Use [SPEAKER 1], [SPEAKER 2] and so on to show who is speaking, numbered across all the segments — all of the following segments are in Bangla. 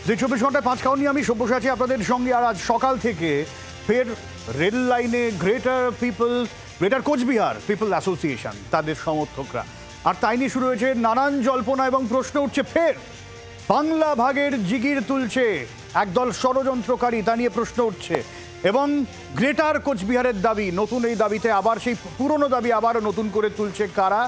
[SPEAKER 1] যে 24 ঘন্টায় 5 খাওয়া নিয়ে আমি সব্যসাচী আছি আপনাদের সঙ্গে। আর আজ সকাল থেকে ফের রেল লাইনে গ্রেটার কোচবিহার পিপল অ্যাসোসিয়েশন তাদের সমর্থকরা, আর তাই নিয়ে শুরু হয়েছে নানান জল্পনা এবং প্রশ্ন উঠছে। ফের বাংলা ভাগের জিগির তুলছে একদল ষড়যন্ত্রকারী, তা নিয়ে প্রশ্ন উঠছে। এবং গ্রেটার কোচবিহারের দাবি, নতুন এই দাবিতে আবার সেই পুরনো দাবি আবারও নতুন করে তুলছে কারা?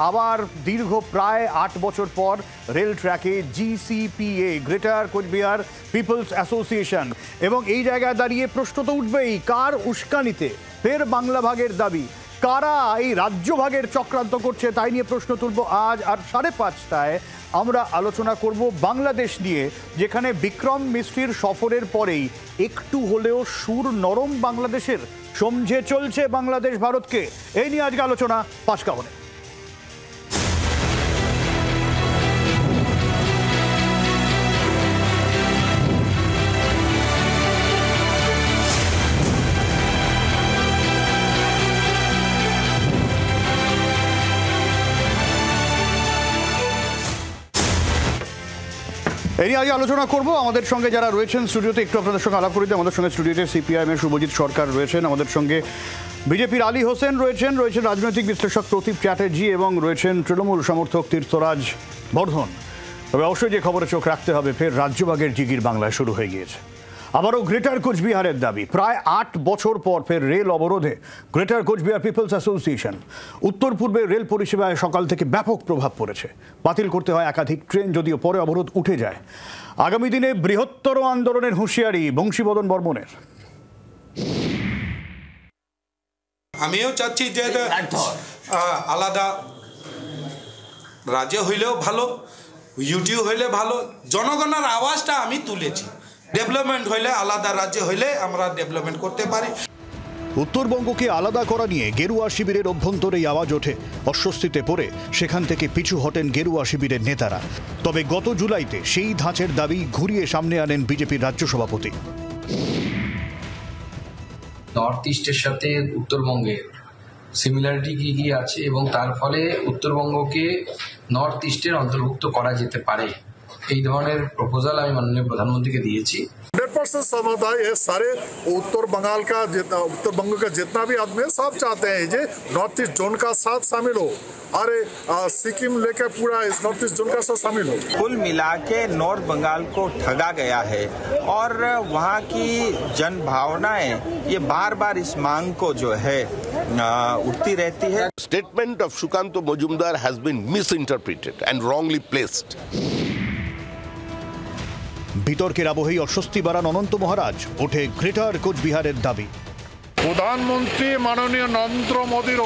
[SPEAKER 1] আবার দীর্ঘ প্রায় 8 বছর পর রেল ট্র্যাকে GCPA, greater Coochbehar peoples association. এবং এই জায়গায় দাঁড়িয়ে প্রশ্ন তো উঠবেই, কার উস্কানিতে ফের বাংলা ভাগের দাবি? কারা এই রাজ্য ভাগের চক্রান্ত করছে? তাই নিয়ে প্রশ্ন তুলব আজ। আর 5:30টায় আমরা আলোচনা করব বাংলাদেশ নিয়ে, যেখানে বিক্রম মিস্ত্রির সফরের পরেই একটু হলেও সুর নরম বাংলাদেশের, সমঝে চলছে বাংলাদেশ ভারতকে। এই নিয়ে আজকে আলোচনা 5 কাহনে। এই নিয়ে আজকে আলোচনা করব। আমাদের সঙ্গে যারা রয়েছেন স্টুডিওতে, একটু আপনাদের সঙ্গে আলাপ করে দিই। আমাদের সঙ্গে স্টুডিওতে CPIM-এর শুভজিৎ সরকার রয়েছেন, আমাদের সঙ্গে বিজেপির আলী হোসেন রয়েছেন রাজনৈতিক বিশ্লেষক প্রদীপ চ্যাটার্জি, এবং রয়েছেন তৃণমূল সমর্থক তীর্থরাজ বর্ধন। তবে অবশ্যই যে খবরে চোখ রাখতে হবে, ফের রাজ্যভাগের জিগির বাংলায় শুরু হয়ে গিয়েছে। আবারও গ্রেটার কোচবিহারের দাবি। প্রায় 8 বছর পর ফের রেল অবরোধে গ্রেটার কোচবিহার পিপলস অ্যাসোসিয়েশন। উত্তর পূর্বের রেল পরিষেবায় সকাল থেকে ব্যাপক প্রভাব পড়েছে। বাতিল করতে হয় একাধিক ট্রেন, যদিও পরে অবরোধ উঠে যায়। আগামী দিনে বৃহত্তর আন্দোলনের হুঁশিয়ারি বংশীবদন বর্মনের।
[SPEAKER 2] আমিও চাচ্ছি যে আলাদা রাজ্য হইলেও ভালো, ইউটিউব হইলে ভালো। জনগণের আওয়াজটা আমি তুলেছি। ডেভেলপমেন্ট হইলে, আলাদা রাজ্য হইলে আমরা ডেভেলপমেন্ট করতে পারি।
[SPEAKER 1] উত্তরবঙ্গকে আলাদা করা নিয়ে গেরুয়া শিবিরের অভ্যন্তরেই আওয়াজ ওঠে। অস্বস্তিতে পড়ে সেখান থেকে পিছু হটেন গেরুয়া শিবিরের নেতারা। তবে গত জুলাইতে সেই ধাঁচের দাবি ঘুরিয়ে সামনে আনেন বিজেপির রাজ্য সভাপতি।
[SPEAKER 3] নর্থ ইস্টের সাথে উত্তরবঙ্গের সিমিলারিটি কি কি আছে, এবং তার ফলে উত্তরবঙ্গকে নর্থ ইস্টের অন্তর্ভুক্ত করা যেতে পারে, এই ধরনের প্রপোজাল আমি মাননীয় প্রধানমন্ত্রীকে দিয়েছি।
[SPEAKER 4] 100% सहमत है। ये सारे उत्तर बंग का जितना भी आदमी है, सब चाहते हैं कि नॉर्थ ईस्ट जोन का साथ शामिल हो। अरे सिक्किम लेकर पूरा नॉर्थ ईस्ट जोन का साथ शामिल हो।
[SPEAKER 5] कुल मिला के नॉर्थ बंगाल को ठगा गया है, और वहाँ की जन भावनाएं ये बार बार इस मांग को जो है उठती रहती है।
[SPEAKER 6] Statement of Shukanto Majumdar has been misinterpreted and wrongly placed.
[SPEAKER 1] বিতর্কের আবহেই অস্বস্তি বাড়ান অনন্ত মহারাজ। ওঠে গ্রেটার কোচবিহারের দাবি।
[SPEAKER 4] প্রধানমন্ত্রী মাননীয় নরেন্দ্র মোদীর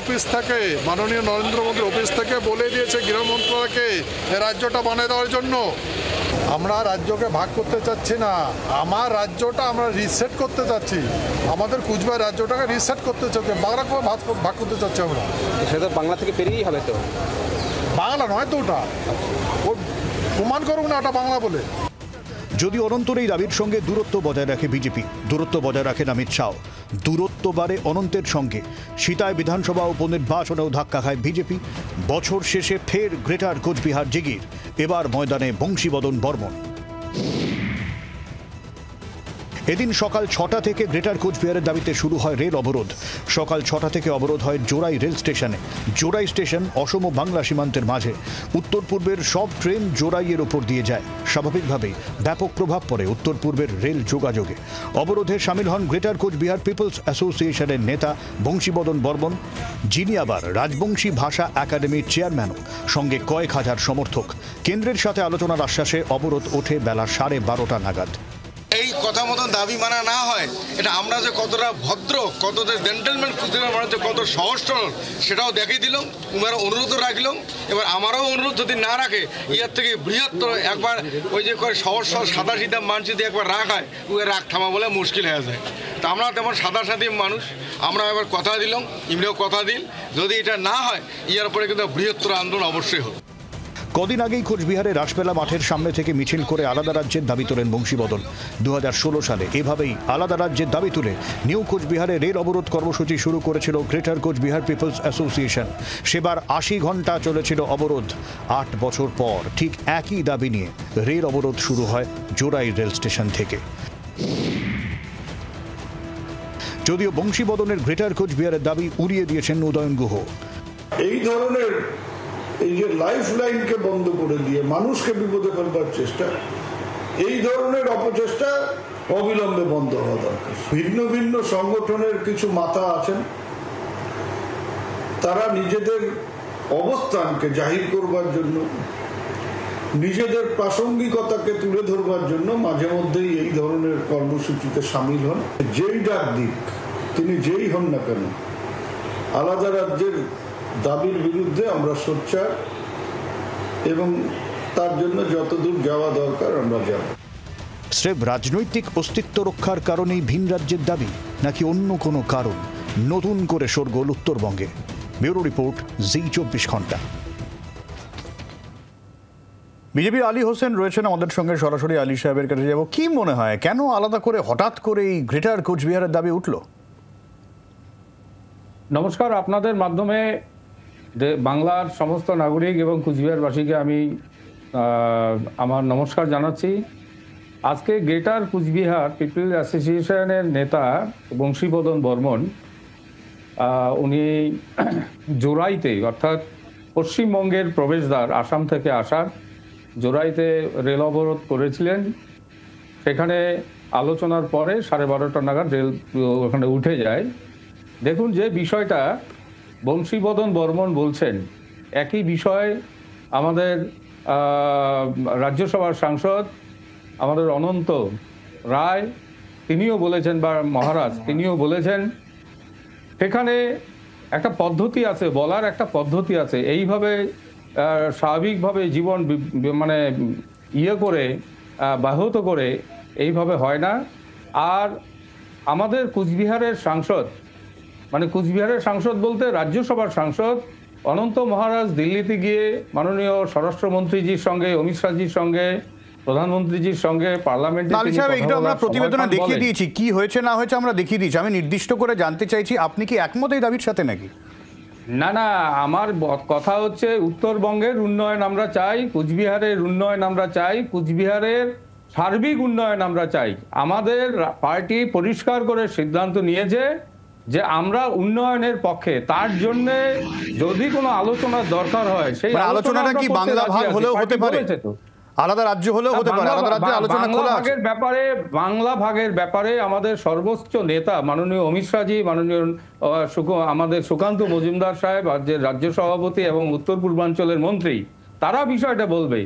[SPEAKER 4] অফিস থেকে বলে দিয়েছে গৃহ মন্ত্রণালয়কে এই রাজ্যটা বানিয়ে দেওয়ার জন্য। আমরা রাজ্যকে ভাগ করতে চাচ্ছি না, আমার রাজ্যটা আমরা রিসেট করতে চাচ্ছি। আমাদের কুচবিহার রাজ্যটাকে রিসেট করতে চাচ্ছি, বাংলাকে ভাগ করতে চাচ্ছি আমরা।
[SPEAKER 7] সেটা বাংলা থেকে বেরিয়েই হবে তো?
[SPEAKER 4] বাংলা নয় তো, ওটা ও প্রমাণ করুক না ওটা বাংলা বলে।
[SPEAKER 1] যদি অনন্তর এই দাবির সঙ্গে দূরত্ব বজায় রাখে বিজেপি, দূরত্ব বজায় রাখেন অমিত শাহ, দূরত্ব বাড়ে অনন্তের সঙ্গে। সীতায় বিধানসভা উপনির্বাচনেও ধাক্কা খায় বিজেপি। বছর শেষে ফের গ্রেটার কোচবিহার জিগির, এবার ময়দানে বংশীবদন বর্মন। এদিন সকাল 6টা থেকে গ্রেটার কোচবিহারের দাবিতে শুরু হয় রেল অবরোধ। সকাল 6টা থেকে অবরোধ হয় জোড়াই রেল স্টেশনে। জোড়াই স্টেশন অসম বাংলা সীমান্তের মাঝে। উত্তর পূর্বের সব ট্রেন জোড়াইয়ের ওপর দিয়ে যায়। স্বাভাবিকভাবেই ব্যাপক প্রভাব পড়ে উত্তর পূর্বের রেল যোগাযোগে। অবরোধে সামিল হন গ্রেটার কোচবিহার পিপলস অ্যাসোসিয়েশনের নেতা বংশীবদন বর্মন, যিনি আবার রাজবংশী ভাষা একাডেমির চেয়ারম্যানও, সঙ্গে কয়েক হাজার সমর্থক। কেন্দ্রের সাথে আলোচনার আশ্বাসে অবরোধ ওঠে বেলা 12:30 নাগাদ।
[SPEAKER 8] এই কথা মতন দাবি মানা না হয়, এটা আমরা যে কতটা ভদ্র, কতটা জেন্টেলম্যান, মানুষ যে কত সহজ সরল, সেটাও দেখিয়ে দিলাম। উনারা অনুরোধ রাখলাম। এবার আমারও অনুরোধ যদি না রাখে, ইয়ার থেকে বৃহত্তর একবার ওই যে সহজ সহজ সাদা সিধা মানুষ যদি একবার রাগ হয়, ওই রাগ থামা বলে মুশকিল হয়ে যায়। তা আমরা তেমন সাদা সাথী মানুষ, আমরা এবার কথা দিলাম, এমনিও কথা দিন, যদি এটা না হয় ইয়ার পরে কিন্তু বৃহত্তর আন্দোলন অবশ্যই হবে।
[SPEAKER 1] কদিন আগেই কোচবিহারে রাসমেলা মাঠের সামনে থেকে মিছিল করে আলাদা রাজ্যের দাবি তোলেন বংশীবদন। 2016 সালে এভাবেই আলাদা রাজ্যের দাবি তুলে নিউ কোচবিহারে রেল অবরোধ কর্মসূচি শুরু করেছিল গ্রেটার কোচবিহার পিপলস অ্যাসোসিয়েশন। সেবার 80 ঘন্টা চলেছিল অবরোধ। 8 বছর পর ঠিক একই দাবি নিয়ে রেল অবরোধ শুরু হয় জোড়াই রেল স্টেশন থেকে। যদিও বংশীবদনের গ্রেটার কোচবিহারের দাবি উড়িয়ে দিয়েছেন উদয়ন গুহ।
[SPEAKER 9] এই ধরনের এই যে লাইফ লাইনকে বন্ধ করে দিয়ে মানুষকে বিপদে ফেলবার চেষ্টা, এই ধরনের অপচেষ্টা অবিলম্বে বন্ধ হওয়া দরকার। ভিন্ন ভিন্ন সংগঠনের কিছু মাথা আছেন, তারা নিজেদের অবস্থানকে জাহির করবার জন্য, নিজেদের প্রাসঙ্গিকতাকে তুলে ধরবার জন্য মাঝে মধ্যেই এই ধরনের কর্মসূচিতে সামিল হন। যেই ডাক দিক, তিনি যেই হন না কেন, আলাদা রাজ্যের দাবির বিরুদ্ধে আমরা সোচ্চার এবং তার জন্য যতদূর যাওয়া দরকার আমরা যাব।
[SPEAKER 1] স্রেফ রাজনৈতিক অস্তিত্ব রক্ষার কারণেই ভিন রাজ্যের দাবি, নাকি অন্য কোনো কারণ? নতুন করে শোরগোল উত্তরবঙ্গে। ব্যুরো রিপোর্ট, জি24 ঘন্টা। বিজেপির আলী হোসেন রয়েছেন আমাদের সঙ্গে, সরাসরি আলী সাহেবের কাছে যাব। কি মনে হয়, কেন আলাদা করে হঠাৎ করে এই গ্রেটার কোচবিহারের দাবি উঠল?
[SPEAKER 10] নমস্কার, আপনাদের মাধ্যমে বাংলার সমস্ত নাগরিক এবং কুচবিহারবাসীকে আমি আমার নমস্কার জানাচ্ছি। আজকে গ্রেটার কুচবিহার পিপল অ্যাসোসিয়েশনের নেতা বংশীবদন বর্মন, উনি জোড়াইতে, অর্থাৎ পশ্চিমবঙ্গের প্রবেশদ্বার আসাম থেকে আসার জোড়াইতে রেল অবরোধ করেছিলেন। সেখানে আলোচনার পরে 12:30 নাগাদ রেল ওখানে উঠে যায়। দেখুন, যে বিষয়টা বংশীবদন বর্মন বলছেন, একই বিষয় আমাদের রাজ্যসভার সাংসদ আমাদের অনন্ত রায় তিনিও বলেছেন, বা মহারাজ তিনিও বলেছেন। সেখানে একটা পদ্ধতি আছে, বলার একটা পদ্ধতি আছে। এইভাবে স্বাভাবিকভাবে জীবন মানে করে ব্যাহত করে এইভাবে হয় না। আর আমাদের কুচবিহারের সাংসদ, মানে কুচবিহারের সাংসদ বলতে রাজ্যসভার সাংসদ অনন্ত মহারাজ দিল্লিতে গিয়ে মাননীয় স্বরাষ্ট্রমন্ত্রীজির সঙ্গে, অমিত শাহজির সঙ্গে, প্রধানমন্ত্রীজির সঙ্গে পার্লামেন্টে
[SPEAKER 1] আমরা প্রতিবেদনে দেখিয়ে দিয়েছি কি হয়েছে না হয়েছে, আমরা দেখিয়ে দিয়েছি। আমি নির্দিষ্ট করে জানতে চাইছি, আপনি কি একমত এই দাবির সাথে নাকি?
[SPEAKER 10] না না, আমার কথা হচ্ছে উত্তরবঙ্গের উন্নয়ন আমরা চাই, কুচবিহারের উন্নয়ন আমরা চাই, কুচবিহারের সার্বিক উন্নয়ন আমরা চাই। আমাদের পার্টি পরিষ্কার করে সিদ্ধান্ত নিয়েছে যে আমরা উন্নয়নের পক্ষে। তার জন্য যদি কোনো আলোচনার দরকার হয়, সেই
[SPEAKER 1] আলোচনাটা কি বাংলা ভাগ হলেও হতে পারে, আলাদা রাজ্য হলেও হতে পারে। আলাদা রাজ্যে আলোচনা খোলা আছে।
[SPEAKER 10] বাংলা ভাগের ব্যাপারে আমাদের সর্বোচ্চ নেতা মাননীয় অমিত শাহজি, মাননীয় আমাদের সুকান্ত মজুমদার সাহেব, রাজ্য সভাপতি এবং উত্তর পূর্বাঞ্চলের মন্ত্রী, তারা বিষয়টা বলবে।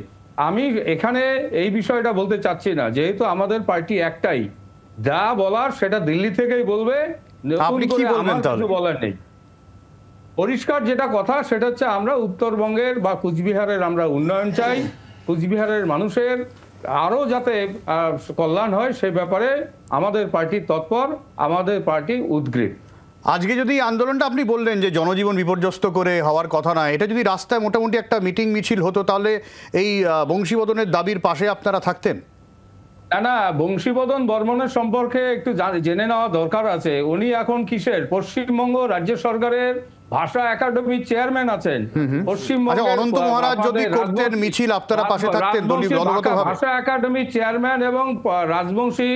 [SPEAKER 10] আমি এখানে এই বিষয়টা বলতে চাচ্ছি না, যেহেতু আমাদের পার্টি একটাই, যা বলার সেটা দিল্লি থেকেই বলবে।
[SPEAKER 1] আপনি কি বলবেন তাহলে?
[SPEAKER 10] বলার নেই। পরিষ্কার যেটা কথা সেটা হচ্ছে আমরা উত্তরবঙ্গের বা কুচবিহারের আমরা উন্নয়ন চাই। কুচবিহারের মানুষের আরো যাতে কল্যাণ হয় সেই ব্যাপারে আমাদের পার্টি তৎপর, আমাদের পার্টি উদ্গ্রীব।
[SPEAKER 1] আজকে যদি আন্দোলনটা আপনি বললেন যে জনজীবন বিপর্যস্ত করে হওয়ার কথা না, এটা যদি রাস্তায় মোটামুটি একটা মিটিং মিছিল হতো, তাহলে এই বংশীবদনের দাবির পাশে আপনারা থাকতেন?
[SPEAKER 10] না, বংশীবদন বর্মনের সম্পর্কে একটু জেনে নেওয়া দরকার আছে। উনি এখন কিসের পশ্চিমবঙ্গ রাজ্য সরকারের ভাষা একাডেমির চেয়ারম্যান আছেন।
[SPEAKER 1] পশ্চিমবঙ্গ অনন্ত মহারাজ যদি করতেন মিছিল, আপনারা পাশে থাকতেন দলগতভাবে?
[SPEAKER 10] ভাষা একাডেমির চেয়ারম্যান এবং রাজবংশী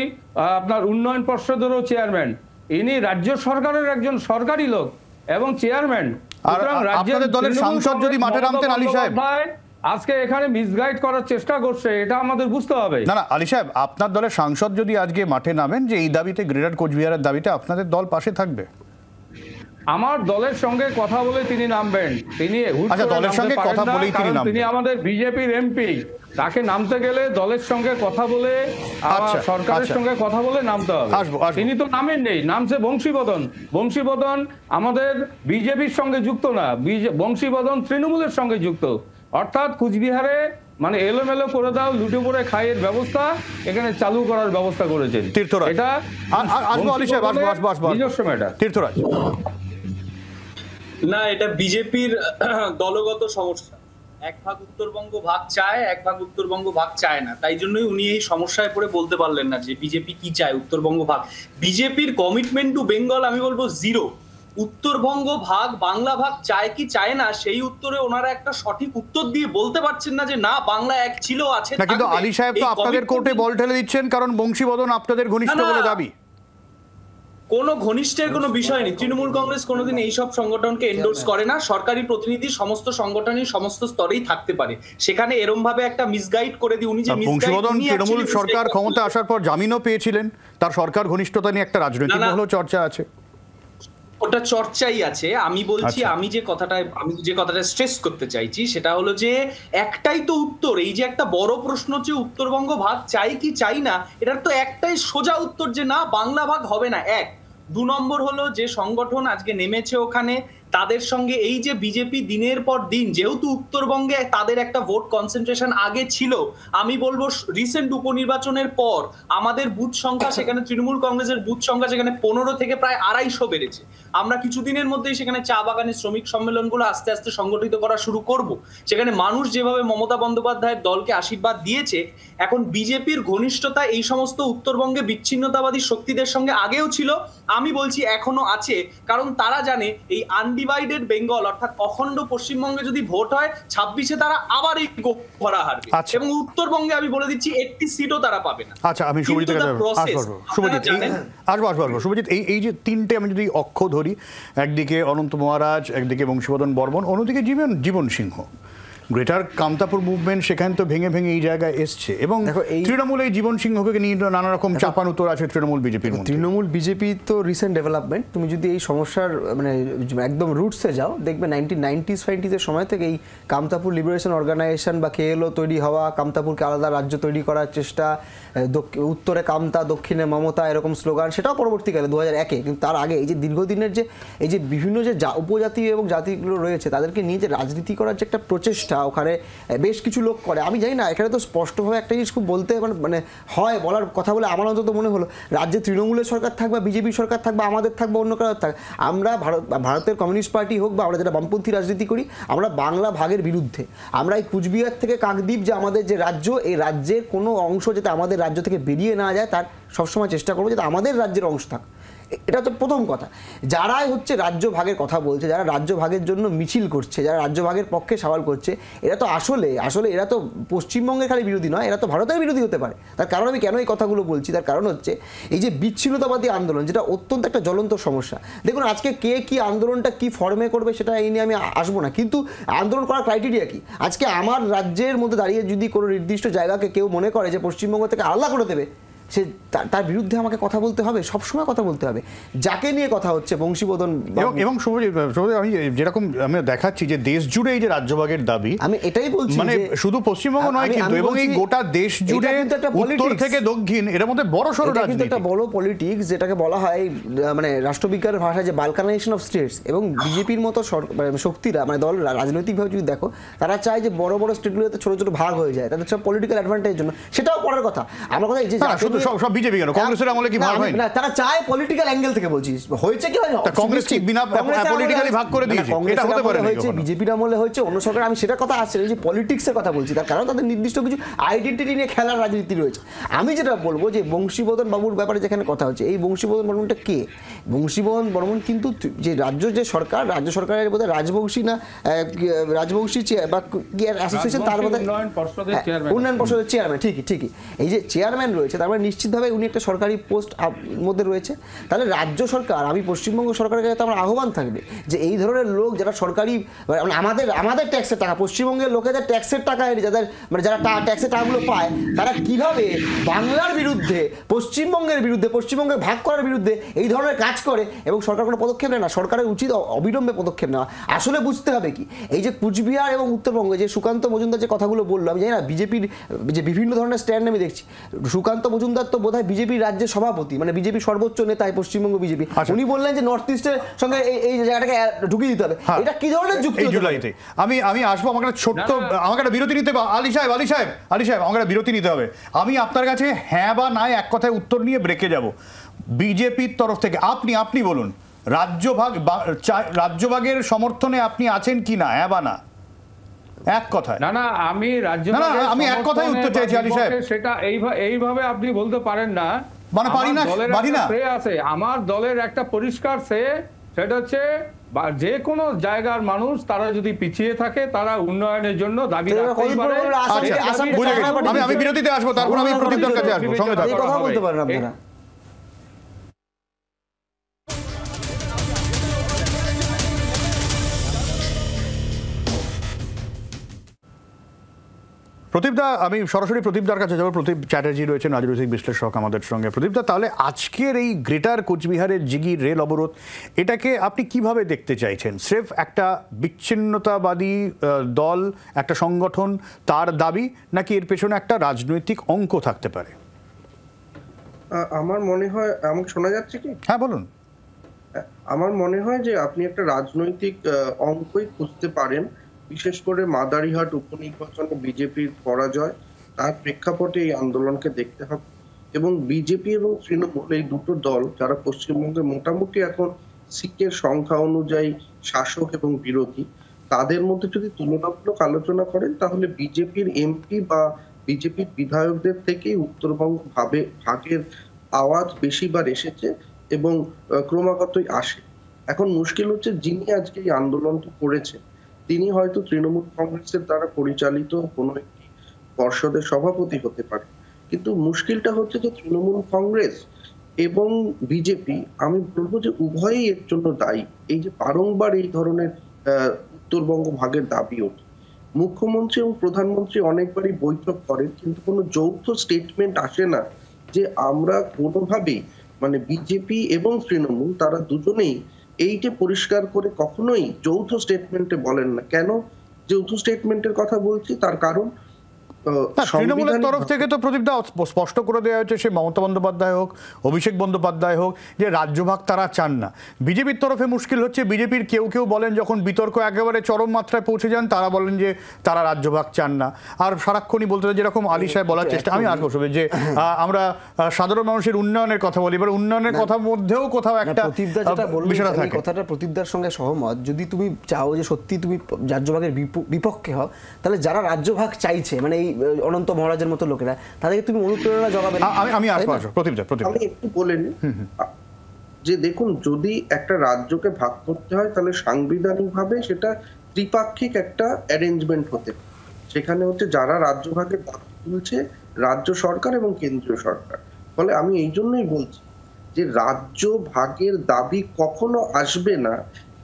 [SPEAKER 10] আপনার উন্নয়ন পর্ষদেরও চেয়ারম্যান। ইনি রাজ্য সরকারের একজন সরকারি লোক এবং চেয়ারম্যান।
[SPEAKER 1] আপনাদের দলের সাংসদ যদি মাঠে নামতেন, আলী সাহেব
[SPEAKER 10] আজকে এখানে মিসগাইড করার চেষ্টা করছে, এটা আমাদের বুঝতে হবে।
[SPEAKER 1] না, আলী সাহেব, আপনার দলের সাংসদ যদি আজকে মাঠে নামেন যে এই দাবিতে, গ্রেটার কোচবিহারের দাবিতে, আপনাদের দল পাশে থাকবে?
[SPEAKER 10] আমার দলের সঙ্গে কথা বলে তিনি নামবেন। তিনি
[SPEAKER 1] দলের সঙ্গে কথা বলেই
[SPEAKER 10] তিনি আমাদের বিজেপির এমপি, তাকে নামতে গেলে দলের সঙ্গে কথা বলে, সরকারের সঙ্গে কথা বলে নামতে হবে। তিনি তো নামেন নেই, নামছে বংশীবদন। বংশীবদন আমাদের বিজেপির সঙ্গে যুক্ত না, বংশীবদন তৃণমূলের সঙ্গে যুক্ত। অর্থাৎ কুচবিহারে মানে এলোমেলো করে দাও, লুটে পড়ে খাইয়ের ব্যবস্থা এখানে চালু করার ব্যবস্থা করেছেন
[SPEAKER 1] তীর্থরাজ।
[SPEAKER 10] এটা
[SPEAKER 1] নিজস্ব ম্যাটার। তীর্থরাজ,
[SPEAKER 11] না, এটা বিজেপির দলগত সমস্যা। এক ভাগ উত্তরবঙ্গ ভাগ চায়, এক ভাগ উত্তরবঙ্গ ভাগ চায় না। তাই জন্যই উনি এই সমস্যায় পড়ে বলতে পারলেন না যে বিজেপি কি চায় উত্তরবঙ্গ ভাগ। বিজেপির কমিটমেন্ট টু বেঙ্গল আমি বলবো জিরো। উত্তরবঙ্গ ভাগ, বাংলা ভাগ চায় কি চায় না সেই উত্তরে ওনারা একটা সঠিক উত্তর দিয়ে বলতে পারছেন না যে না বাংলা এক ছিল, আছে।
[SPEAKER 1] কিন্তু আলী সাহেব তো আপনাদের কোর্টে বল ঠেলে দিচ্ছেন, কারণ বংশীবদন আপনাদের ঘনিষ্ঠ বলে দাবি।
[SPEAKER 11] কোনো ঘনিষ্ঠের কোনো বিষয় নেই। তৃণমূল কংগ্রেস কোনোদিন এইসব সংগঠনকে এন্ডোর্স করে না। সরকারি প্রতিনিধি সমস্ত সংগঠনের সমস্ত স্তরেই থাকতে পারে, সেখানে এরম ভাবে একটা মিসগাইড করে দিয়ে উনি যে
[SPEAKER 1] বংশীবদন তৃণমূল সরকার ক্ষমতা আসার পর জামিনও পেয়েছিলেন, তার সরকার ঘনিষ্ঠতা নিয়ে একটা রাজনৈতিক মহলেও চর্চা আছে।
[SPEAKER 11] ওটা চর্চাই আছে। আমি বলছি, আমি যে কথাটা স্ট্রেস করতে চাইছি সেটা হলো যে একটাই তো উত্তর। এই যে একটা বড় প্রশ্ন হচ্ছে উত্তরবঙ্গ ভাগ চাই কি চাই না, এটার তো একটাই সোজা উত্তর যে না বাংলা ভাগ হবে না। এক। 2 নম্বর হলো যে সংগঠন আজকে নেমেছে ওখানে, তাদের সঙ্গে এই যে বিজেপি দিনের পর দিন, যেহেতু উত্তরবঙ্গে তাদের একটা ভোট কনসেন্ট্রেশন আগে ছিল, আমি বলবো রিসেন্ট উপনির্বাচনের পর আমাদের বুথ সংখ্যা সেখানে, তৃণমূল কংগ্রেসের বুথ সংখ্যা সেখানে 15 থেকে প্রায় 250 বেড়েছে। আমরা কিছুদিনের মধ্যেই সেখানে চা বাগানের শ্রমিক সম্মেলনগুলো আস্তে আস্তে সংগঠিত করা শুরু করব। সেখানে মানুষ যেভাবে মমতা বন্দ্যোপাধ্যায়ের দলকে আশীর্বাদ দিয়েছে, এখন বিজেপির ঘনিষ্ঠতা এই সমস্ত উত্তরবঙ্গে বিচ্ছিন্নতাবাদী শক্তিদের সঙ্গে আগেও ছিল, আমি বলছি এখনো আছে। কারণ তারা জানে এই আনডিভাইডেড বেঙ্গল অর্থাৎ অখণ্ড পশ্চিমবঙ্গে যদি ভোট হয় 26-এ তারা আবার এই গোড়া হারবে, এবং উত্তরবঙ্গে আমি বলে দিচ্ছি 1টি সিটও তারা পাবে না।
[SPEAKER 1] আচ্ছা, আমি শুভজিৎ শুভজিৎ এই যে তিনটে আমি যদি অক্ষ ধরি, একদিকে অনন্ত মহারাজ, একদিকে বংশীবদন বর্মন, অন্যদিকে জীবন সিংহ, গ্রেটার কামতাপুর মুভমেন্ট সেখানে তো ভেঙে ভেঙে এই জায়গায় এসছে, এবং তৃণমূল এই জীবন সিংহকে নিয়ে নানা রকম চাপান উত্তর আছে তৃণমূল বিজেপির।
[SPEAKER 12] তৃণমূল বিজেপি তো রিসেন্ট ডেভেলপমেন্ট। তুমি যদি এই সমস্যার মানে একদম রুটসে যাও, দেখবে 1990s-50s সময় থেকে এই কামতাপুর লিবারেশন অর্গানাইজেশন বা কেএলও তৈরি হওয়া, কামতাপুরকে আলাদা রাজ্য তৈরি করার চেষ্টা, উত্তরে কামতা দক্ষিণে মমতা, এরকম স্লোগান, সেটাও পরবর্তীকালে 2001-এ। কিন্তু তার আগে এই যে দীর্ঘদিনের যে এই যে বিভিন্ন যে উপজাতি এবং জাতিগুলো রয়েছে তাদেরকে নিয়ে যে রাজনীতি করার যে একটা প্রচেষ্টা ওখানে বেশ কিছু লোক করে, আমি জানি না এখানে তো স্পষ্টভাবে একটা জিনিস খুব বলতে মানে হয় বলার কথা বলে আমার অন্তত মনে হলো, রাজ্যে তৃণমূলের সরকার থাকবে, বিজেপি সরকার থাকবে, আমাদের থাকবে, অন্য কারোর থাকবে, আমরা ভারতের কমিউনিস্ট পার্টি হোক বা আমরা যারা বামপন্থী রাজনীতি করি, আমরা বাংলা ভাগের বিরুদ্ধে। আমরা এই কুচবিহার থেকে কাকদ্বীপ যে আমাদের যে রাজ্য, এই রাজ্যের কোনো অংশ যাতে আমাদের রাজ্য থেকে বেরিয়ে না যায় তার সবসময় চেষ্টা করবো যাতে আমাদের রাজ্যের অংশ থাকে। এটা তো প্রথম কথা। যারাই হচ্ছে রাজ্য ভাগের কথা বলছে, যারা রাজ্য ভাগের জন্য মিছিল করছে, যারা রাজ্য ভাগের পক্ষে সওয়াল করছে, এরা তো আসলে এরা তো পশ্চিমবঙ্গের খালি বিরোধী নয়, এরা তো ভারতের বিরোধী হতে পারে। তার কারণ আমি কেন এই কথাগুলো বলছি, তার কারণ হচ্ছে এই যে বিচ্ছিন্নতাবাদী আন্দোলন, যেটা অত্যন্ত একটা জ্বলন্ত সমস্যা। দেখুন আজকে কে কি আন্দোলনটা কি ফর্মে করবে সেটা এই নিয়ে আমি আসবো না, কিন্তু আন্দোলন করার ক্রাইটেরিয়া কি? আজকে আমার রাজ্যের মধ্যে দাঁড়িয়ে যদি কোনো নির্দিষ্ট জায়গাকে কেউ মনে করে যে পশ্চিমবঙ্গ থেকে আলাদা করে দেবে, সে তার বিরুদ্ধে আমাকে কথা বলতে হবে, সবসময় কথা বলতে হবে। যাকে নিয়ে কথা হচ্ছে বংশীবদন
[SPEAKER 1] এবং আমি যেরকম আমি দেখাচ্ছি যে দেশ জুড়ে এই যে রাজ্যভাগের দাবি, আমি এটাই বলছি, মানে শুধু পশ্চিমবঙ্গ নয় কিন্তু, এবং এই গোটা দেশ জুড়ে উত্তর থেকে দক্ষিণ এর মধ্যে বড় সড় রাজনীতি,
[SPEAKER 12] একটা বড় পলিটিক্স, যেটাকে বলা হয় মানে রাষ্ট্রবিজ্ঞানের ভাষায় যে বালকানাইজেশন অফ স্টেটস। এবং বিজেপির মতো শক্তিরা মানে দল রাজনৈতিকভাবে যদি দেখো, তারা চায় যে বড় বড় স্টেটগুলোতে ছোট ছোট ভাগ হয়ে যায়, তাদের সব পলিটিক্যাল অ্যাডভান্টেজের জন্য। সেটাও পরের কথা। আমার কথা এই যে
[SPEAKER 1] সব বিজেপি কেন, কংগ্রেসের আমলে কি ভাগ হয়নি?
[SPEAKER 12] না, তারা চায় পলিটিক্যাল অ্যাঙ্গেল থেকে বলছি, হয়েছে কি হয়নি?
[SPEAKER 1] কংগ্রেস কি বিনা পলিটিক্যালি ভাগ করে দিয়েছে? এটা হতে পারে না,
[SPEAKER 12] হয়েছে বিজেপির আমলে হয়েছে, অন্য সরকার। আমি সেটা কথা আসছে এই যে পলিটিক্সের কথা বলছি, তার কারণ তাদের নির্দিষ্ট কিছু আইডেন্টিটি নিয়ে খেলার রাজনীতি রয়েছে। আমি যেটা বলবো যে বংশীবদন বাবুর ব্যাপারে যেখানে কথা হচ্ছে, এই বংশীবদন বর্মনটা কে? বংশীবদন বর্মন কিন্তু যে রাজ্য সরকারের বোধহয় রাজবংশী না রাজবংশী বা কি অ্যাসোসিয়েশন, তার বোধহয় উন্নয়ন পর্ষদের চেয়ারম্যান। ঠিকই এই যে চেয়ারম্যান রয়েছে, তার মানে নিশ্চিতভাবে উনি একটা সরকারি পোস্ট মধ্যে রয়েছে। তাহলে রাজ্য সরকার, আমি পশ্চিমবঙ্গ সরকারের কাছে আমার আহ্বান থাকবে যে এই ধরনের লোক যারা সরকারি আমাদের ট্যাক্সের টাকা, পশ্চিমবঙ্গের লোকেদের ট্যাক্সের টাকা, যারা ট্যাক্সের টাকাগুলো পায়, তারা কিভাবে বাংলার বিরুদ্ধে, পশ্চিমবঙ্গের বিরুদ্ধে, পশ্চিমবঙ্গের ভাগ করার বিরুদ্ধে এই ধরনের কাজ করে, এবং সরকার কোনো পদক্ষেপ নেয় না। সরকারের উচিত অবিলম্বে পদক্ষেপ নেওয়া। আসলে বুঝতে হবে কি, এই যে কুচবিহার এবং উত্তরবঙ্গে যে সুকান্ত মজুমদার যে কথাগুলো বললো, আমি জানি না বিজেপির যে বিভিন্ন ধরনের স্ট্যান্ড আমি দেখছি, সুকান্ত মজুমদার তো বোধহয় বিজেপির রাজ্যের সভাপতি, মানে বিজেপি সর্বোচ্চ নেতা পশ্চিমবঙ্গ বিজেপি। উনি বললেন যে নর্থ ইস্টের সঙ্গে এই জায়গাটাকে ঢুকিয়ে দিতে হবে। এটা কি ধরনের যুক্তি?
[SPEAKER 1] জুলাইতে আমি আসবো, আমাকে একটা বিরতি নিতে হবে। আলী সাহেব আমাকে একটা বিরতি নিতে হবে। আমি আপনার কাছে হ্যাঁ বা না এক কথায় উত্তর নিয়ে ব্রেকে যাব। বিজেপির তরফ থেকে আপনি বলুন, রাজ্যভাগের সমর্থনে আপনি আছেন কি না, হ্যাঁ বা না? এক কথায়
[SPEAKER 10] না না, আমি রাজ্য
[SPEAKER 1] আমি এক কথায় উত্তর চাইছি আলী সাহেব।
[SPEAKER 10] সেটা এইভাবে আপনি বলতে পারেন না,
[SPEAKER 1] মানে পারি না, পারি না।
[SPEAKER 10] আছে আমার দলের একটা পরিষ্কার সেটা হচ্ছে যে কোনো জায়গার মানুষ তারা যদি পিছিয়ে থাকে তারা উন্নয়নের জন্য দাবি রাখতেই পারে।
[SPEAKER 1] আমি বিরতিতে আসবো, তারপর আমি প্রদীপদার কাছে আসবো, সঙ্গে থাকুন।
[SPEAKER 12] কথা বলতে পারেন আপনারা।
[SPEAKER 1] প্রদীপদা, আমি সরাসরি প্রদীপদার কাছে যাবো। প্রদীপ চ্যাটার্জি রয়েছেন, রাজনৈতিক বিশ্লেষক আমাদের সঙ্গে। প্রদীপদা, তাহলে আজকের এই গ্রেটার কোচবিহারের জিগির রেল অবরোধ, এটাকে আপনি কিভাবে দেখতে চাইছেন? স্রেফ একটা বিচ্ছিন্নতাবাদী দল, একটা সংগঠন, তার দাবি, নাকি এর পেছনে একটা রাজনৈতিক অঙ্ক থাকতে পারে?
[SPEAKER 13] আমার মনে হয়, আমাকে শোনা যাচ্ছে কি?
[SPEAKER 1] হ্যাঁ বলুন।
[SPEAKER 13] আমার মনে হয় যে আপনি একটা রাজনৈতিক অঙ্কই খুঁজতে পারেন, বিশেষ করে মাদারিহাট উপনির্বাচনে বিজেপির পরাজয়, তার প্রেক্ষাপটে এই আন্দোলনকে দেখতে হবে। এবং বিজেপি এবং তৃণমূল, এই দুটো দল যারা পশ্চিমবঙ্গে মোটামুটি এখন সিটের সংখ্যা অনুযায়ী শাসক এবং বিরোধী, তাদের মধ্যে যদি তুলনামূলক আলোচনা করেন তাহলে বিজেপির এমপি বা বিজেপির বিধায়কদের থেকেই উত্তরবঙ্গ ভাগের আওয়াজ বেশিবার এসেছে এবং ক্রমাগতই আসে। এখন মুশকিল হচ্ছে, যিনি আজকে এই আন্দোলনটি করেছেন তিনি হয়তো তৃণমূল কংগ্রেসের দ্বারা পরিচালিত কোনো একটি পর্ষদের সভাপতি হতে পারে, কিন্তু মুশকিলটা হচ্ছে যে তৃণমূল কংগ্রেস এবং বিজেপি, আমি বলবো যে উভয়ই এর জন্য দায়ী। এই যে বারংবার এই ধরনের উত্তরবঙ্গ ভাগের দাবি ওঠে, মুখ্যমন্ত্রী এবং প্রধানমন্ত্রী অনেকবারই বৈঠক করেন, কিন্তু কোনো যৌথ স্টেটমেন্ট আসে না যে আমরা কোনোভাবেই, মানে বিজেপি এবং তৃণমূল তারা দুজনেই এইটা পরিষ্কার করে কখনোই যৌথ স্টেটমেন্টে বলেন না। কেন যৌথ স্টেটমেন্টের কথা বলছি, তার কারণ
[SPEAKER 1] তৃণমূলের তরফ থেকে তো প্রদীপদা স্পষ্ট করে দেওয়া হয়েছে, সে মমতা বন্দ্যোপাধ্যায় হোক, অভিষেক বন্দ্যোপাধ্যায় হোক, যে রাজ্যভাগ তারা চান না। বিজেপির তরফে মুশকিল হচ্ছে, বিজেপির কেউ বলেন, যখন বিতর্ক একেবারে চরম মাত্রায় পৌঁছে যান, তারা বলেন যে তারা রাজ্যভাগ চান না। আর সারাক্ষণই বলতে, যেরকম আলী সাহেব বলার চেষ্টা, আমি আসবো যে আমরা সাধারণ মানুষের উন্নয়নের কথা বলি, এবার উন্নয়নের কথার মধ্যেও কোথাও একটা বিষয় থাকে।
[SPEAKER 12] কথাটা প্রদীপদার সঙ্গে সহমত। যদি তুমি চাও যে সত্যি তুমি রাজ্যভাগের বিপক্ষে হও, তাহলে যারা রাজ্যভাগ চাইছে, মানে এই অনন্ত মহারাজের মতো লোকেরা, তাদেরকে তুমি অনুপ্রেরণা জগাবে।
[SPEAKER 1] আমি
[SPEAKER 13] একটু বলেন যে দেখুন, যদি একটা রাজ্যকে ভাগ করতে হয় তাহলে সাংবিধানিক ভাবে সেটা ত্রিপাক্ষিক একটা অ্যারেঞ্জমেন্ট হতে, সেখানে হচ্ছে যারা রাজ্য ভাগের দাবি তুলছে রাজ্য সরকার এবং কেন্দ্রীয় সরকার। ফলে আমি এই জন্যই বলছি যে রাজ্য ভাগের দাবি কখনো আসবে না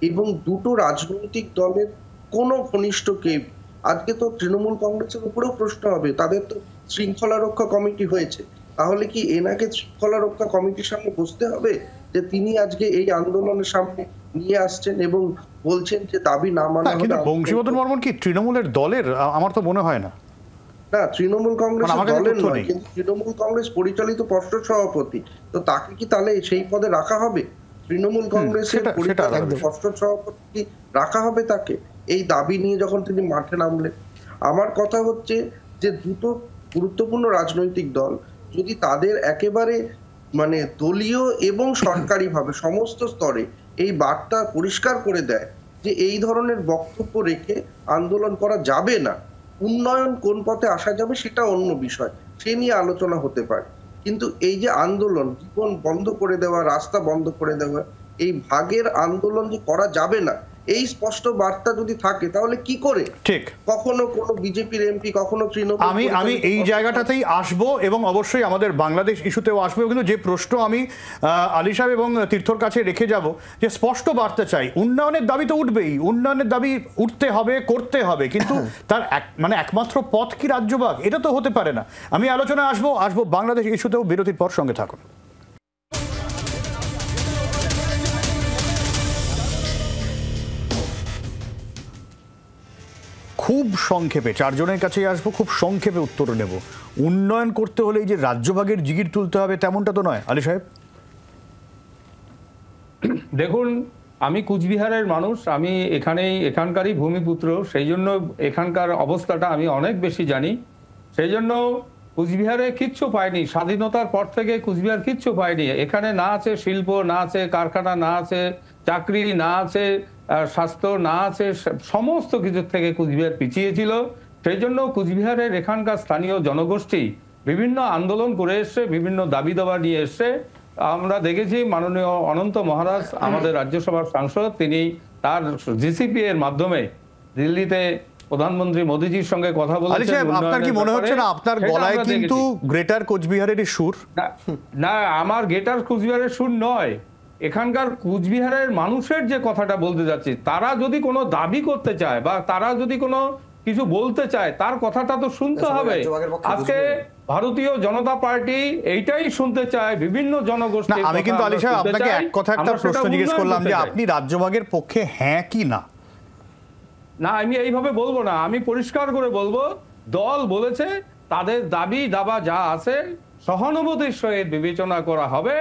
[SPEAKER 13] এবং দুটো রাজনৈতিক দলের কোনো ঘনিষ্ঠ কেউ, আজকে তো তৃণমূল কংগ্রেসের উপরেও প্রশ্ন হবে, তাদের তো শৃঙ্খলা রক্ষা কমিটি হয়েছে, তাহলে কি এনাকে শৃঙ্খলা রক্ষা কমিটির সামনে বসতে হবে যে তিনি আজকে এই আন্দোলনের সামনে নিয়ে আসছেন এবং বলছেন যে দাবি না মানা
[SPEAKER 1] হলে? বংশীবদন বর্মন কি তৃণমূলের দলের? আমার তো মনে হয় না।
[SPEAKER 13] না, তৃণমূল কংগ্রেস দলের নয়, কিন্তু তৃণমূল কংগ্রেস পরিচালিত পর্ষদ সভাপতি, তো তাকে কি তাহলে সেই পদে রাখা হবে? তৃণমূল কংগ্রেসের পরিচালিত পর্ষদ সভাপতি রাখা হবে তাকে, এই দাবি নিয়ে যখন তিনি মাঠে নামলেন? আমার কথা হচ্ছে যে দুটো গুরুত্বপূর্ণ রাজনৈতিক দল যদি তাদের একেবারে মানে দলীয় এবং সরকারিভাবে সমস্ত স্তরে এই বার্তা পরিষ্কার করে দেয় যে এই ধরনের বক্তব্য রেখে আন্দোলন করা যাবে না, উন্নয়ন কোন পথে আসা যাবে সেটা অন্য বিষয়, সে নিয়ে আলোচনা হতে পারে, কিন্তু এই যে আন্দোলন, জীবন বন্ধ করে দেওয়া, রাস্তা বন্ধ করে দেওয়া, এই ভাগের আন্দোলন যে করা যাবে না, এই স্পষ্ট বার্তা যদি থাকে তাহলে কি করে
[SPEAKER 1] ঠিক
[SPEAKER 13] কখনো কোনো বিজেপির এমপি, কখনো তৃণমূল,
[SPEAKER 1] আমি এই জায়গাটাতেই আসবো এবং অবশ্যই আমাদের বাংলাদেশ ইস্যুতেও আসবো। কিন্তু যে প্রশ্ন আমি আলী সাহেব এবং তীর্থর কাছে রেখে যাব, যে স্পষ্ট বার্তা চাই, উন্নয়নের দাবি তো উঠবেই, উন্নয়নের দাবি উঠতে হবে, করতে হবে, কিন্তু তার মানে একমাত্র পথ কি রাজ্যভাগ? এটা তো হতে পারে না। আমি আলোচনায় আসবো বাংলাদেশ ইস্যুতেও। বিরতির পর সঙ্গে থাকুন। খুব সংক্ষেপে, চারজনের কাছেই আসবো, খুব সংক্ষেপে উত্তর নেব। উন্নয়ন করতে হলে এই যে রাজ্যভাগের জিগির তুলতে হবে, তেমনটা তো নয় আলী সাহেব।
[SPEAKER 10] দেখুন, আমি কুচবিহারের মানুষ, আমি এখানকারই ভূমিপুত্র, সেই জন্য এখানকার অবস্থাটা আমি অনেক বেশি জানি। সেই জন্য কুচবিহারে কিচ্ছু পায়নি, স্বাধীনতার পর থেকে কুচবিহার কিচ্ছু পায়নি। এখানে না আছে শিল্প, না আছে কারখানা, না আছে চাকরি, না আছে স্বাস্থ্য না আছে, সমস্ত কিছুর থেকে কুচবিহার পিছিয়ে ছিল। সেই জন্য কুচবিহারের এখানকার স্থানীয় জনগোষ্ঠী বিভিন্ন আন্দোলন করে এসছে, বিভিন্ন দাবি দাবা নিয়ে এসছে। আমরা দেখেছি মাননীয় অনন্ত মহারাজ আমাদের রাজ্যসভার সাংসদ, তিনি তার জিসিপি এর মাধ্যমে দিল্লিতে প্রধানমন্ত্রী মোদিজির সঙ্গে কথা বলেছেন।
[SPEAKER 1] আপনার কি মনে হচ্ছে না আপনার গলায় কিন্তু গ্রেটার কোচবিহারেরই সুর?
[SPEAKER 10] না, আমার গ্রেটার কোচবিহারের সুর নয়, এখানকার কুচবিহারের মানুষের যে কথাটা বলতে যাচ্ছি, তারা যদি কোনো দাবি করতে চায় বা তারা যদি কোনো কিছু বলতে চায়, তার কথাটা তো শুনতে হবে। আজকে ভারতীয় জনতা পার্টি এইটাই শুনতে চায়, বিভিন্ন জনগোষ্ঠী।
[SPEAKER 1] আমি কিন্তু আলী সাহেব আপনাকে এক কথা একটা প্রশ্ন জিজ্ঞেস করলাম যে আপনি রাজ্যভাগের পক্ষে হ্যাঁ কি না?
[SPEAKER 10] না, আমি এইভাবে বলবো না, আমি পরিষ্কার করে বলবো দল বলেছে তাদের দাবি দাবা যা আছে সহানুভূতির সহিত বিবেচনা করা হবে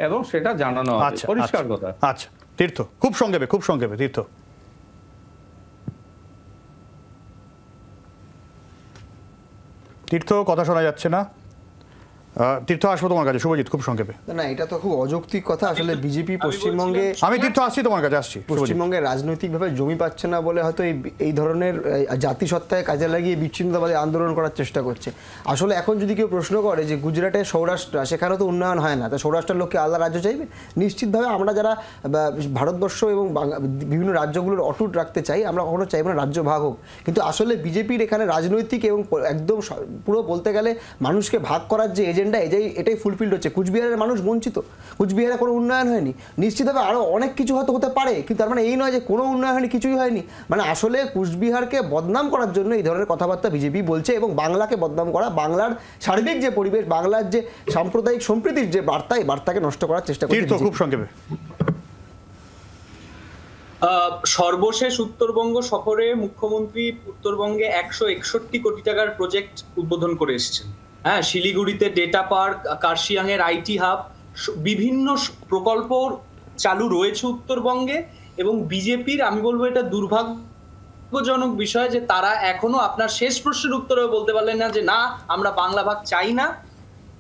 [SPEAKER 10] এবং সেটা জানানো হবে। পরিষ্কার কথা।
[SPEAKER 1] আচ্ছা তীর্থ, খুব সংক্ষেপে তীর্থ। তীর্থ কথা শোনা যাচ্ছে না। তীর্থ আসবো তোমার কাছে। শুভজিৎ খুব সংক্ষেপে।
[SPEAKER 12] না, এটা তো খুব অযৌক্তিক কথা। আসলে বিজেপি পশ্চিমবঙ্গে,
[SPEAKER 1] আমি তীর্থ আসছি তোমার কাছে,
[SPEAKER 12] পশ্চিমবঙ্গে রাজনৈতিকভাবে জমি পাচ্ছে না বলে হয়তো এই ধরনের জাতিসত্তায় কাজে লাগিয়ে বিচ্ছিন্নতাবাদী আন্দোলন করার চেষ্টা করছে। আসলে এখন যদি কেউ প্রশ্ন করে যে গুজরাটে সৌরাষ্ট্র, সেখানেও তো উন্নয়ন হয় না, তা সৌরাষ্ট্রের লোককে আলাদা রাজ্য চাইবে? নিশ্চিতভাবে আমরা যারা ভারতবর্ষ এবং বিভিন্ন রাজ্যগুলোর অটুট রাখতে চাই, আমরা কখনো চাইব না রাজ্য ভাগ হোক। কিন্তু আসলে বিজেপির এখানে রাজনৈতিক এবং একদম পুরো বলতে গেলে মানুষকে ভাগ করার যে এজেন্ডা, এটাই ফুলফিল্ড হচ্ছে। কুচবিহারের মানুষ বঞ্চিত, কুচবিহারে কোনো উন্নয়ন হয়নি। নিশ্চিতভাবে আরও অনেক কিছু হয়তো হতে পারে, কিন্তু তার মানে এই নয় যে কোনো উন্নয়ন হয়নি, কিছুই হয়নি। মানে আসলে কুচবিহারকে বদনাম করার জন্য এই ধরনের কথাবার্তা বিজেপি বলছে এবং বাংলাকে বদনাম করা, বাংলার সার্বিক যে পরিবেশ, বাংলার যে সাম্প্রদায়িক সম্প্রীতির যে বার্তা, এই বার্তাকে নষ্ট করার চেষ্টা করছে।
[SPEAKER 1] খুব সংক্ষেপে।
[SPEAKER 11] সর্বশেষ উত্তরবঙ্গ সফরে মুখ্যমন্ত্রী উত্তরবঙ্গে 161 কোটি টাকার প্রজেক্ট উদ্বোধন করে এসেছেন। হ্যাঁ, শিলিগুড়িতে ডেটা পার্ক, কার্শিয়াংয়ের আইটি হাব, বিভিন্ন প্রকল্প চালু রয়েছে উত্তরবঙ্গে। এবং বিজেপির, আমি বলবো এটা দুর্ভাগ্যজনক বিষয় যে তারা এখনো আপনার শেষ প্রশ্নের উত্তরেও বলতে পারলেন না যে না, আমরা বাংলা ভাগ চাই না।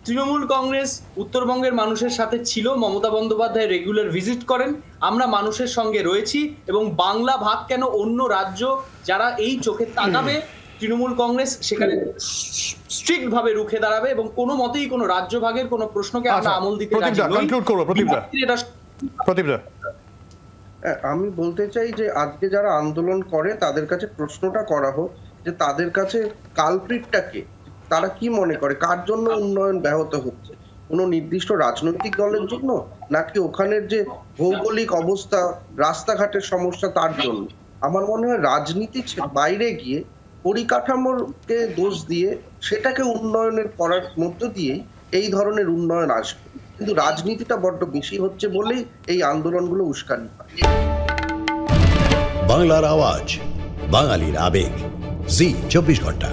[SPEAKER 11] তৃণমূল কংগ্রেস উত্তরবঙ্গের মানুষের সাথে ছিল, মমতা বন্দ্যোপাধ্যায় রেগুলার ভিজিট করেন, আমরা মানুষের সঙ্গে রয়েছি। এবং বাংলা ভাগ কেন, অন্য রাজ্য যারা এই চোখে তাকাবে, তৃণমূল কংগ্রেস সেখানে স্ট্রিক্ট ভাবে রুখে দাঁড়াবে এবং কোনো মতেই কোনো রাজ্য ভাগের কোনো প্রশ্নকে আমরা আমল দিতে রাজি নই।
[SPEAKER 13] আমি বলতে চাই যে আজকে যারা আন্দোলন করে তাদের কাছে প্রশ্নটা করা হোক যে তাদের কাছে কালপ্রিটটা কে, তারা কি মনে করে কার জন্য উন্নয়ন ব্যাহত হচ্ছে, কোনো নির্দিষ্ট রাজনৈতিক দলের জন্য নাকি ওখানের যে ভৌগোলিক অবস্থা, রাস্তাঘাটের সমস্যা তার জন্য? আমার মনে হয় রাজনীতির বাইরে গিয়ে পরিকাঠামোকে দোষ দিয়ে সেটাকে উন্নয়নের করার মধ্য দিয়েই এই ধরনের উন্নয়ন আসবে। কিন্তু রাজনীতিটা বড্ড বেশি হচ্ছে বলেই এই আন্দোলনগুলো উস্কানি পায়।
[SPEAKER 14] বাংলার আওয়াজ, বাঙালির আবেগ, জি 24 ঘন্টা।